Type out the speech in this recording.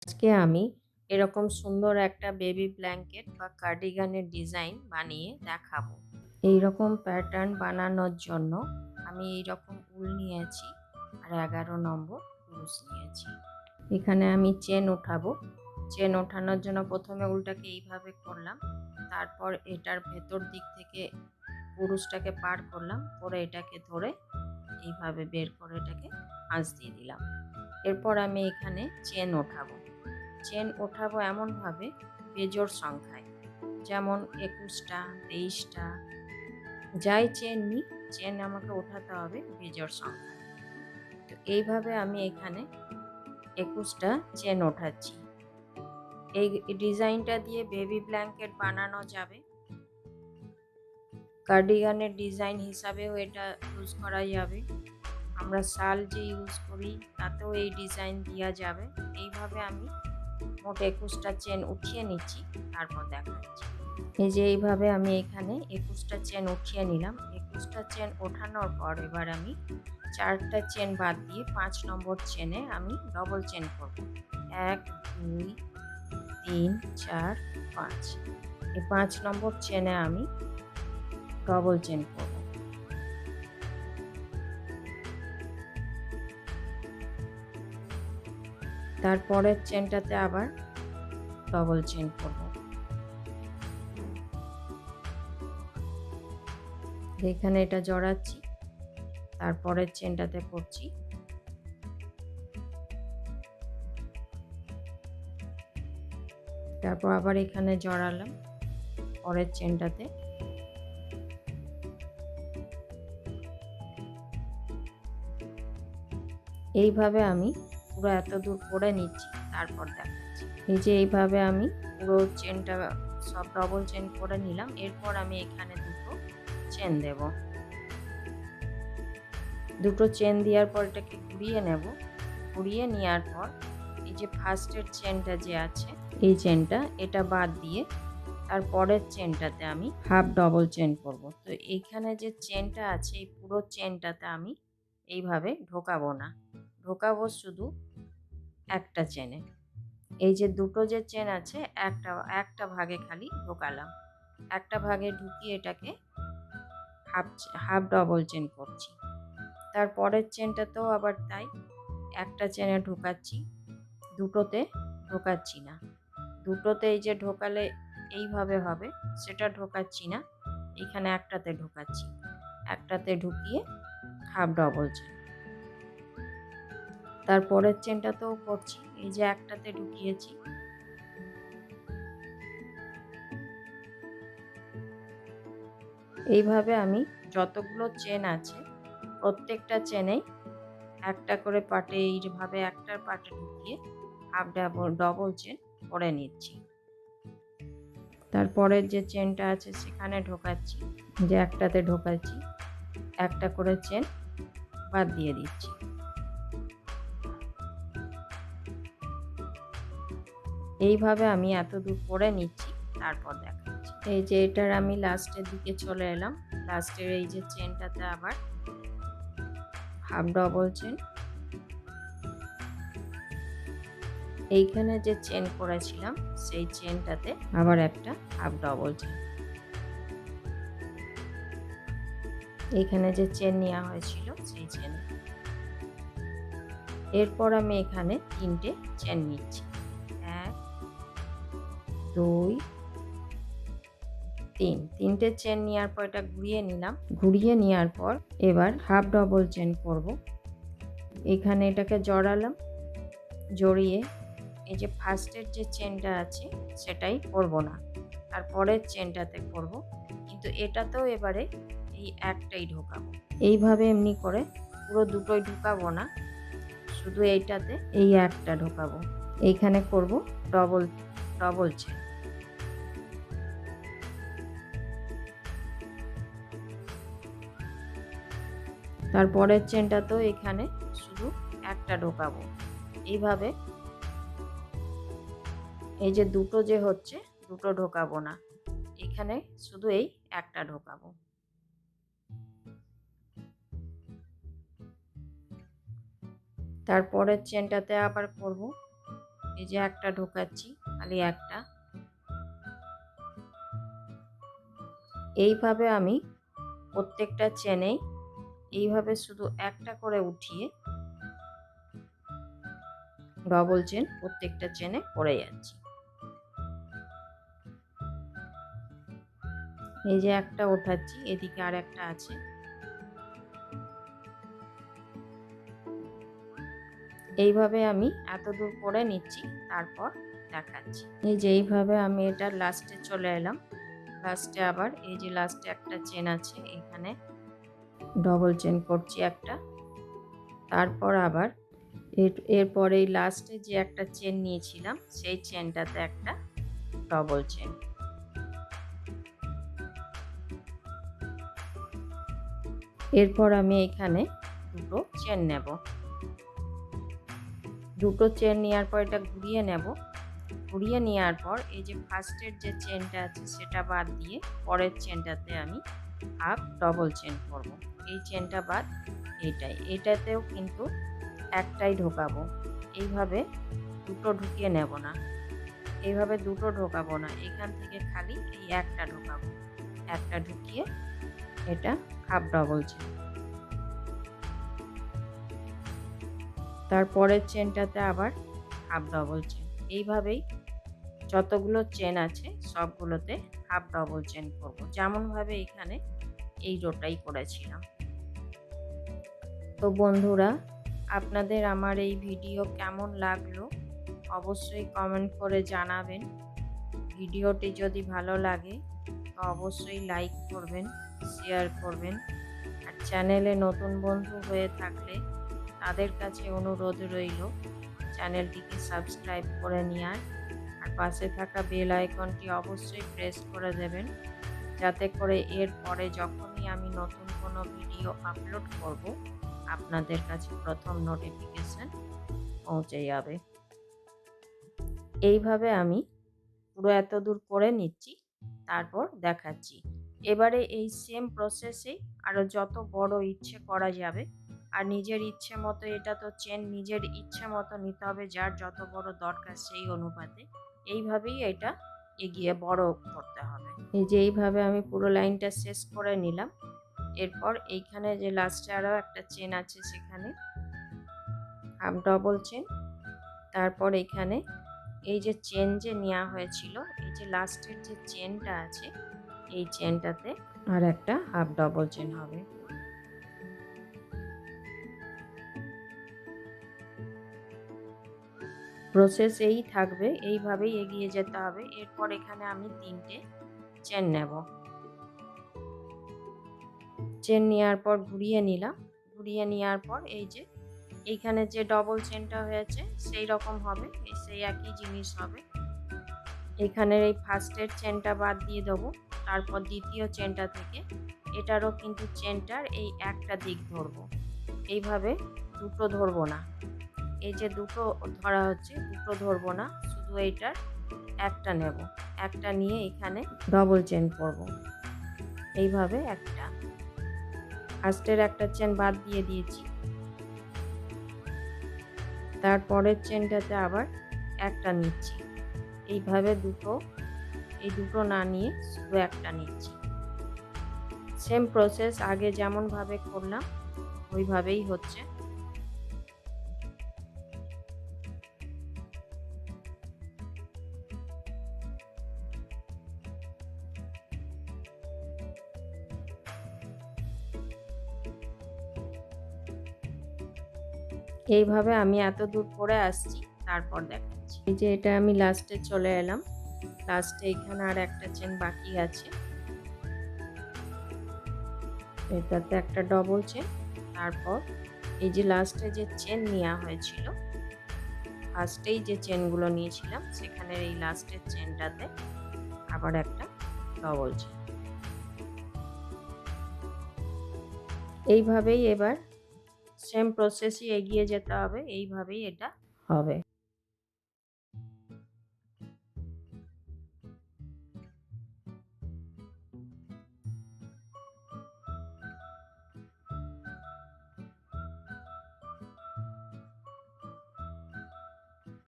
আজকে আমি এরকম সুন্দর একটা বেবি ব্ল্যাঙ্কেট বা কার্ডিগানের ডিজাইন বানিয়ে দেখাবো। এই রকম প্যাটার্ন বানানোর জন্য আমি এই রকম উল নিয়েছি আর 11 নম্বর কুরুশ নিয়েছি। এখানে আমি চেন ওঠাবো। চেন ওঠানোর জন্য প্রথমে উলটাকে এইভাবে করলাম, তারপর এটার ভেতর দিক থেকে কুরুশটাকে পার করলাম, করে এটাকে ধরে এইভাবে বের করে এটাকে ভাঁজ দিয়ে দিলাম। এরপর আমি এখানে চেন ওঠাবো। চেন ওঠাবো এমনভাবে বেজোড় সংখ্যায়, যেমন 21টা, 23টা, যাই চেন নিই চেন আমাকে ওঠাতে হবে বেজোড় সংখ্যায়। তো এইভাবে আমি এখানে 21টা চেন ওঠাচ্ছি। এই ডিজাইনটা দিয়ে বেবি ব্ল্যাঙ্কেট বানানো যাবে। কার্ডিগানের ডিজাইন হিসাবেও এটা ইউজ করা যাবে। আমরা শাল যে ইউজ করি তাতেও এই ডিজাইন দেওয়া যাবে। এইভাবে আমি মোট 21টা চেন উঠিয়ে নিচ্ছি, তারপর দেখাচ্ছি। এই যে এইভাবে আমি এখানে 21টা চেন উঠিয়ে নিলাম। 21টা চেন ওঠানোর পর এবার আমি 4টা চেন বাদ দিয়ে 5 নম্বর চেনে আমি ডবল চেন করব। 1, 2, 3, 4, 5। এই 5 নম্বর চেনে আমি ডবল চেন করব। তারপরের চেনটাতে আবার ডবল চেন করব। এখানে এটা জড়াচ্ছি, তারপরের চেনটাতে করছি। তারপর আবার এখানে জড়ালাম পরের চেনটাতে। এইভাবে আমি পুরো এত দূর করে নিচ্ছি, তারপর দেখাচ্ছি। এই যে এইভাবে আমি পুরো চেনটা সব ডবল চেন করে নিলাম। এরপর আমি এখানে দুটো চেন দেব। দুটো চেন দেওয়ার পর এটাকে ঘুরিয়ে নেব। ঘুরিয়ে নেওয়ার পর এই যে ফার্স্টের চেনটা যে আছে এই চেনটা এটা বাদ দিয়ে তারপরের চেনটাতে আমি হাফ ডবল চেন করব। তো এইখানে যে চেনটা আছে এই পুরো চেনটাতে আমি এইভাবে ঢোকাবো না, ঢোকাবো শুধু একটা চেনে। এই যে দুটো যে চেন আছে একটা একটা ভাগে খালি ঢোকালাম, একটা ভাগে ঢুকিয়ে এটাকে হাফ ডবল চেন করছি। তারপরের চেনটাতেও আবার তাই, একটা চেনে ঢোকাচ্ছি, দুটোতে ঢোকাচ্ছি না। দুটোতে এই যে ঢোকালে এইভাবে হবে সেটা ঢোকাচ্ছি না, এখানে একটাতে ঢোকাচ্ছি। একটাতে ঢুকিয়ে হাফ ডবল চেন। তারপরের চেনটাতেও করছি, এই যে একটাতে ঢুকিয়েছি, এইভাবে আমি যতগুলো চেন আছে প্রত্যেকটা চেনেই একটা করে পার্টে এইভাবে একটার পার্টে ঢুকিয়ে হাফ ডবল চেন করে নিচ্ছি। তারপরের যে চেনটা আছে সেখানে ঢোকাচ্ছি, যে একটাতে ঢোকাচ্ছি, একটা করে চেন বাদ দিয়ে দিচ্ছি। এইভাবে আমি এত দূর করে নিচ্ছি, তারপর দেখাচ্ছি। এই যে এটার আমি লাস্টের দিকে চলে এলাম। লাস্টের এই যে চেনটাতে আবার হাফ ডবল চেন, এইখানে যে চেন করেছিলাম সেই চেনটাতে আবার একটা হাফ ডবল চেন। এইখানে যে চেন নেওয়া হয়েছিল সেই চেন। এরপর আমি এখানে 3টে চেন নিচ্ছি, 1, 2, 3। 3টে চেন নেওয়ার পর এটা ঘুরিয়ে নিলাম। ঘুরিয়ে নেওয়ার পর এবার হাফ ডবল চেন করব। এখানে এটাকে জড়ালাম, জড়িয়ে এই যে ফার্স্টের যে চেনটা আছে সেটাই করব না, তারপরের চেনটাতে করব, কিন্তু এটাতেও এবারে এই একটাই ঢোকাবো। এইভাবে এমনি করে পুরো দুটোই ঢোকাবো না, শুধু এইটাতে এই একটা ঢোকাবো। এইখানে করব ডবল ডবল চেন। তারপরের চেনটাতেও এখানে শুধু একটা ঢোকাবো। এইভাবে এই যে দুটো যে হচ্ছে দুটো ঢোকাবো না, এখানে শুধু এই একটা ঢোকাবো। তারপরের চেনটাতে আবার করব এই যে একটা ঢোকাচ্ছি, খালি একটা। এইভাবে আমি প্রত্যেকটা চেনেই এইভাবে শুধু একটা করে উঠিয়ে ডবল চেন প্রত্যেকটা চেনে করে যাচ্ছি। এই যে একটা ওঠাচ্ছি, এদিকে আর একটা আছে। এইভাবে আমি এত দূর করে নিচ্ছি, তারপর দেখাচ্ছি। এই যে এইভাবে আমি এটা লাস্টে চলে এলাম। লাস্টে আবার এই যে লাস্টে একটা চেন আছে, এখানে ডবল চেন করছি একটা। তারপর আবার এরপরে এই লাস্টে যে একটা চেন নিয়েছিলাম সেই চেনটাতে একটা ডবল চেন। এরপর আমি এখানে দুটো চেন নেব। দুটো চেন নেওয়ার পর এটা ঘুরিয়ে নেব। ঘুরিয়ে নেওয়ার পর এই যে ফার্স্টের যে চেনটা আছে সেটা বাদ দিয়ে পরের চেনটাতে আমি হাফ ডবল চেন করব। এই চেনটা বাদ এটাতেও কিন্তু একটাই ঢোকাবো। এইভাবে দুটো ঢুকিয়ে নেব না, এইভাবে দুটো ঢোকাবো না, এখান থেকে খালি এই একটা ঢোকাবো। একটা ঢুকিয়ে এটা হাফ ডবল চেন। তারপরের চেনটাতে আবার হাফ ডবল চেন। এইভাবেই যতগুলো চেন আছে সবগুলোতে হাফ ডবল চেন করব, যেমনভাবে এখানে এই রোটাই করেছিলাম। তো বন্ধুরা, আপনাদের আমার এই ভিডিও কেমন লাগলো অবশ্যই কমেন্ট করে জানাবেন। ভিডিওটি যদি ভালো লাগে তো অবশ্যই লাইক করবেন, শেয়ার করবেন। আর চ্যানেলে নতুন বন্ধু হয়ে থাকলে তাদের কাছে অনুরোধ রইল চ্যানেলটিকে সাবস্ক্রাইব করে নেওয়ার। আর পাশে থাকা বেল আইকনটি অবশ্যই প্রেস করে দেবেন, যাতে করে এর পরে যখনই আমি নতুন কোনো ভিডিও আপলোড করব আপনাদের কাছে প্রথম নোটিফিকেশন পৌঁছে যাবে। এইভাবে আমি পুরো এত দূর করে নিচ্ছি, তারপর দেখাচ্ছি। এবারে এই সেম প্রসেসে আরও যত বড় ইচ্ছে করা যাবে। আর নিজের ইচ্ছে মতো, এটা তো চেন নিজের ইচ্ছে মতো নিতে হবে, যার যত বড় দরকার সেই অনুপাতে। এইভাবেই এটা এগিয়ে বড় করতে হবে। এই যে এইভাবে আমি পুরো লাইনটা শেষ করে নিলাম। এরপর এইখানে যে লাস্টে আরও একটা চেন আছে সেখানে হাফ ডবল চেন। তারপর এখানে এই যে চেন যে নেওয়া হয়েছিল, এই যে লাস্টের যে চেনটা আছে এই চেনটাতে আর একটা হাফ ডবল চেন হবে। প্রসেস এই থাকবে, এইভাবেই এগিয়ে যেতে হবে। এরপর এখানে আমি তিনটে চেন নেব। চেন নেওয়ার পর ঘুরিয়ে নিলাম। ঘুরিয়ে নেওয়ার পর এই যে এইখানে যে ডবল চেনটা হয়েছে সেই রকম হবে, সেই একই জিনিস হবে। এখানের এই ফার্স্টের চেনটা বাদ দিয়ে দেবো। তারপর দ্বিতীয় চেনটা থেকে এটারও কিন্তু চেনটার এই একটা দিক ধরবো। এইভাবে দুটো ধরবো না, এই যে দুটো ধরা হচ্ছে দুটো ধরবো না, শুধু এইটার একটা নেব। একটা নিয়ে এখানে ডবল চেন করব। এইভাবে একটা ফার্স্টের একটা চেন বাদ দিয়ে দিয়েছি। তারপরের চেনটাতে আবার একটা নিচ্ছি। এইভাবে এই দুটো না নিয়ে শুধু একটা নিচ্ছি। সেম প্রসেস আগে যেমনভাবে করলাম ওইভাবেই হচ্ছে। এইভাবে আমি এত দূর করে আসছি, তারপর দেখাচ্ছি। এই যে এটা আমি লাস্টে চলে এলাম। লাস্টে এখানে আর একটা চেন বাকি আছে, এটাতে একটা ডবল চেন। তারপর এই যে লাস্টে যে চেন নেওয়া হয়েছিল, ফার্স্টেই যে চেনগুলো নিয়েছিলাম সেখানের এই লাস্টের চেনটাতে আবার একটা ডবল চেন। এইভাবেই এবার সেম প্রসেসই এগিয়ে যেতে হবে, এইভাবেই এটা হবে।